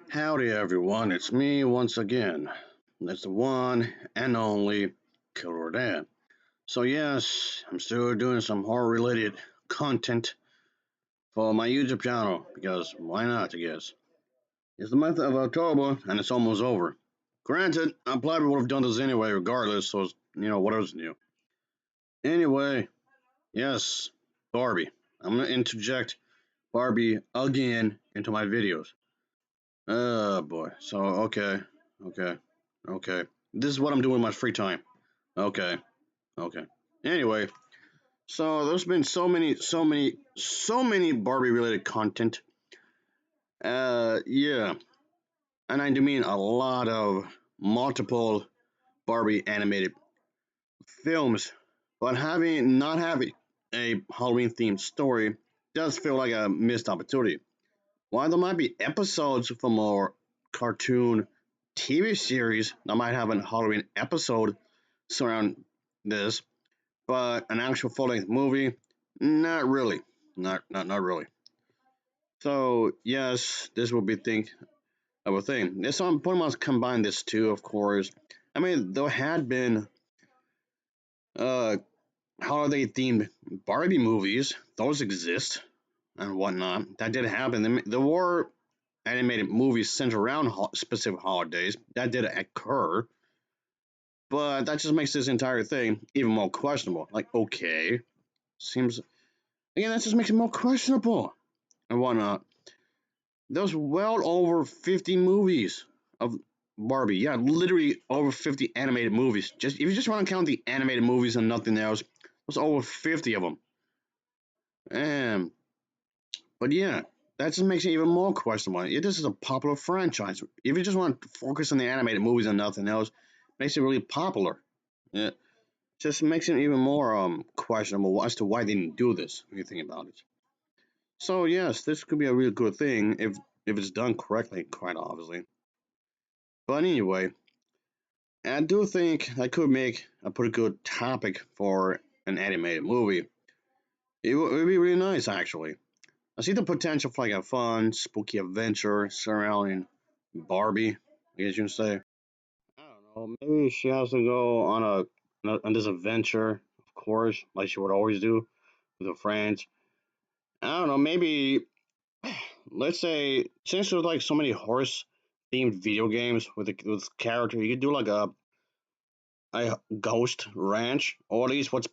Howdy, everyone. It's me once again. It's the one and only Killer Dan. So, yes, I'm still doing some horror related content for my YouTube channel because why not, I guess. It's the month of October and it's almost over. Granted, I probably would have done this anyway, regardless, so, what else new? Anyway, yes, Barbie. I'm gonna interject Barbie again into my videos. Oh boy. So, okay, okay. This is what I'm doing in my free time. Okay, okay. Anyway, so there's been so many Barbie related content. Yeah, and I do mean a lot of multiple Barbie animated films, but having not having a Halloween themed story does feel like a missed opportunity. While there might be episodes from our cartoon TV series that might have a Halloween episode surround this, but an actual full length movie, not really. Not really. So yes, this will be think of a thing. This on pretty much combine this too, of course. I mean, there had been uh holiday themed Barbie movies; those exist and whatnot. That did happen. There were animated movies centered around specific holidays. That did occur, but that just makes this entire thing even more questionable. Like, okay, seems again that just makes it more questionable and whatnot. There's well over 50 movies of Barbie. Yeah, literally over 50 animated movies. Just if you just want to count the animated movies and nothing else, there's over 50 of them. And but yeah, that just makes it even more questionable. This is a popular franchise. If you just want to focus on the animated movies and nothing else, makes it really popular. Yeah, just makes it even more questionable as to why they didn't do this. When you think about it. So yes, this could be a really good thing if it's done correctly, quite obviously. But anyway, I do think that could make a pretty good topic for an animated movie. It would be really nice, actually. I see the potential for like a fun, spooky adventure surrounding Barbie, I guess you can say. I don't know. Maybe she has to go on this adventure, of course, like she would always do with her friends. I don't know. Maybe let's say since there's like so many horse themed video games with character, you could do like a ghost ranch, or at least what's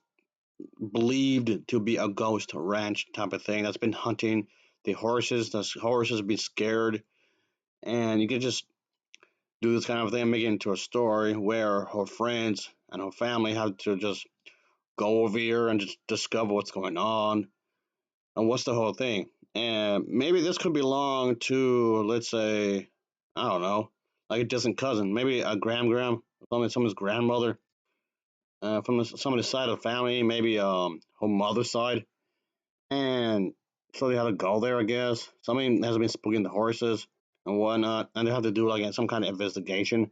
believed to be a ghost ranch type of thing that's been hunting the horses. The horses have been scared, and you could just do this kind of thing, make it into a story where her friends and her family have to just go over here and just discover what's going on and what's the whole thing. And maybe this could belong to, let's say, I don't know, like a distant cousin, maybe a gram, someone's grandmother, from some of the side of the family, maybe her mother's side, and so they had to go there, I guess. Somebody has been spooking the horses and whatnot, and they have to do like some kind of investigation,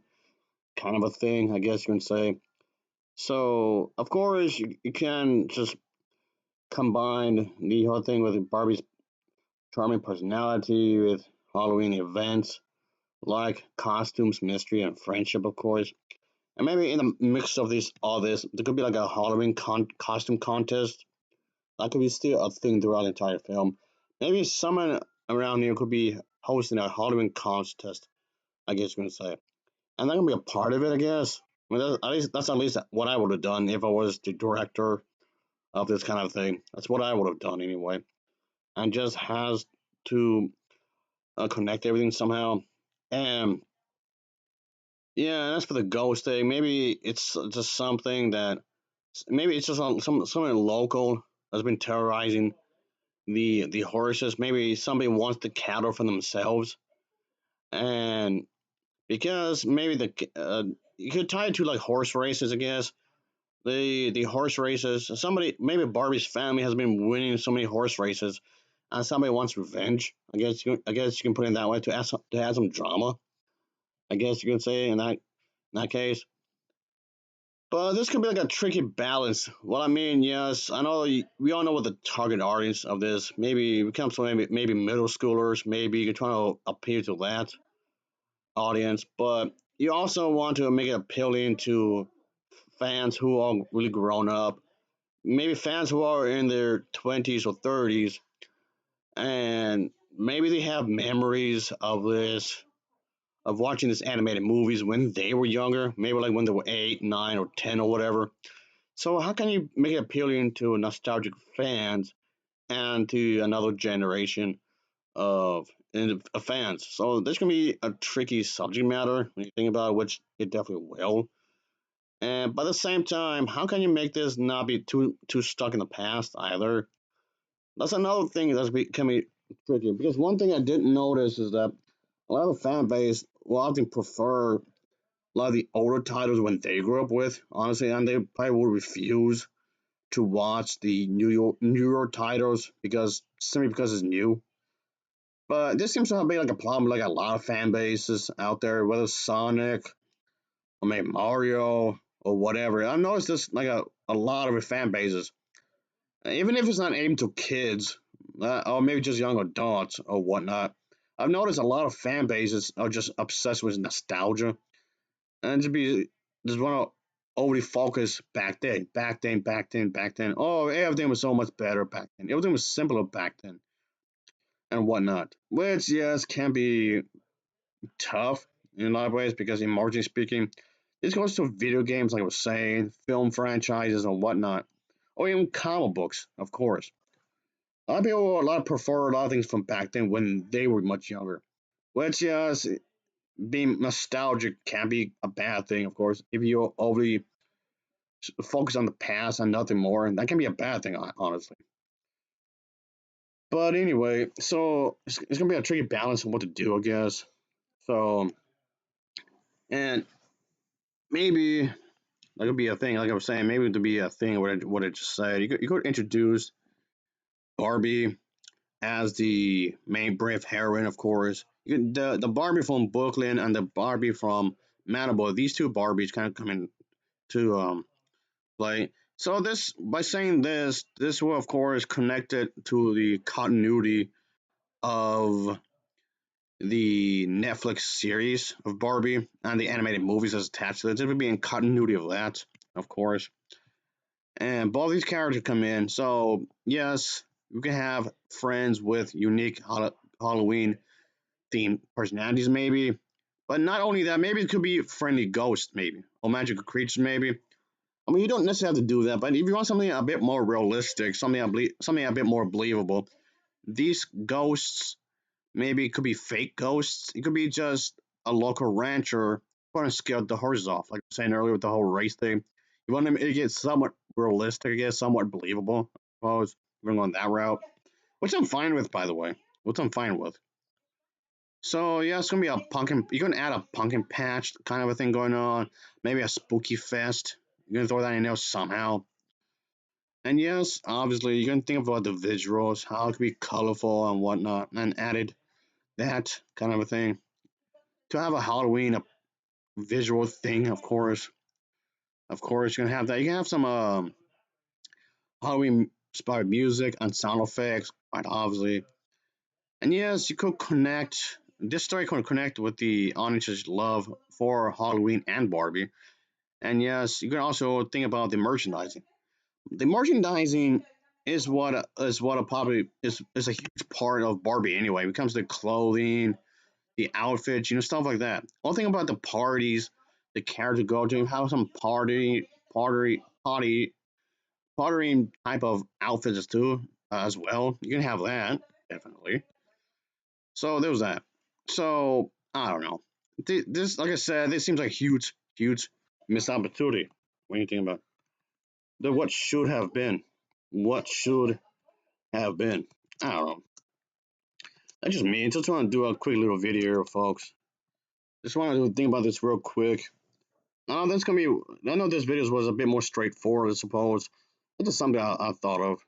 kind of a thing, I guess you can say. So, of course, you can just combine the whole thing with Barbie's charming personality with Halloween events like costumes, mystery, and friendship, of course. And maybe in the mix of all this, there could be like a Halloween costume contest. That could be still a thing throughout the entire film. Maybe someone around here could be hosting a Halloween contest, I guess you can say. And that can be a part of it, I guess. I mean, that's at least what I would have done if I was the director of this kind of thing. That's what I would have done anyway. And just has to connect everything somehow. And yeah, and as for the ghost thing, maybe it's just something that maybe it's just something local that's been terrorizing the horses. Maybe somebody wants the cattle for themselves, and because maybe you could tie it to like horse races, I guess. The horse races. Somebody, maybe Barbie's family has been winning so many horse races, and somebody wants revenge. I guess you can put it that way to add some drama. I guess you can say in that case. But this could be like a tricky balance. Well, I mean, yes, I know we all know what the target audience of this. Maybe it comes from maybe middle schoolers. Maybe you're trying to appeal to that. audience, but you also want to make it appealing to fans who are really grown up, maybe fans who are in their 20s or 30s, and maybe they have memories of this, of watching this animated movies when they were younger, maybe like when they were 8, 9, or 10 or whatever. So how can you make it appealing to nostalgic fans and to another generation of fans? So this can be a tricky subject matter when you think about it, which it definitely will. And by the same time, how can you make this not be too stuck in the past either? That's another thing that's becoming tricky, because one thing I didn't notice is that a lot of the fan base will often prefer a lot of the older titles when they grew up with, honestly, and they probably will refuse to watch the newer titles because simply because it's new. But this seems to be like a problem, like a lot of fan bases out there, whether it's Sonic or maybe Mario or whatever. I've noticed this like a lot of fan bases, even if it's not aimed to kids or maybe just young adults or whatnot. I've noticed a lot of fan bases are just obsessed with nostalgia and just want to overly focus back then. Oh, everything was so much better back then. Everything was simpler back then and whatnot, which yes can be tough in a lot of ways because, emotionally speaking, this goes to video games, like I was saying, film franchises and whatnot, or even comic books, of course. A lot prefer a lot of things from back then when they were much younger. Which, yes, being nostalgic can be a bad thing, of course. If you overly focus on the past and nothing more, that can be a bad thing, honestly. But anyway, so it's gonna be a tricky balance on what to do, I guess. So, and maybe that could be a thing, like I was saying, maybe it would be a thing, what I just said. You could introduce Barbie as the main brave heroine, of course. The Barbie from Brooklyn and the Barbie from Malibu, these two Barbies kind of come into play. So this, by saying this will of course connect it to the continuity of the Netflix series of Barbie and the animated movies that's attached to it. It would be in continuity of that, of course. And both these characters come in. So yes, you can have friends with unique Halloween themed personalities, maybe. But not only that, maybe it could be friendly ghosts, maybe, or magical creatures, maybe. I mean, you don't necessarily have to do that, but if you want something a bit more realistic, something a bit more believable, these ghosts maybe it could be fake ghosts. It could be just a local rancher trying to scare the horses off, like I was saying earlier with the whole race thing. You want them to get somewhat realistic, I guess, somewhat believable. I suppose we're going that route, which I'm fine with, by the way. Which I'm fine with. So yeah, it's gonna be a pumpkin. You're gonna add a pumpkin patch kind of a thing going on. Maybe a spooky fest. You're gonna throw that in there somehow. And yes, obviously, you're gonna think about the visuals, how it could be colorful and whatnot, and added that kind of a thing to have a Halloween a visual thing. Of course, you're gonna have that. You can have some Halloween inspired music and sound effects, quite obviously. And yes, you could connect. This story could connect with the audience's love for Halloween and Barbie. And yes, you can also think about the merchandising. The merchandising is what a probably is a huge part of Barbie anyway. When it comes to clothing, the outfits, stuff like that. One thing about the parties, the characters go to, have some partying type of outfits too, as well. You can have that definitely. So there was that. So I don't know. This, like I said, this seems like huge missed opportunity when you think about the what should have been. What should have been. I don't know. That's just me. Just want to do a quick little video, folks. Just want to think about this real quick. That's gonna be. I know this video was a bit more straightforward, I suppose. It's just something I thought of.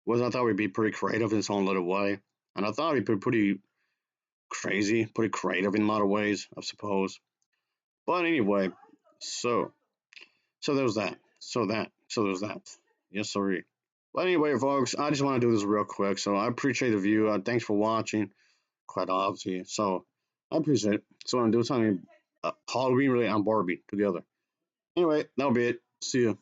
Was I thought we'd be pretty creative in its own little way, and I thought we'd be pretty crazy, pretty creative in a lot of ways, I suppose. But anyway, so so there's that. So there's that. Yes, sorry. But anyway, folks, I just want to do this real quick. So I appreciate the view. Thanks for watching. Quite obviously. So I appreciate it. So I'm doing something Halloween related on Barbie together. Anyway, that'll be it. See you.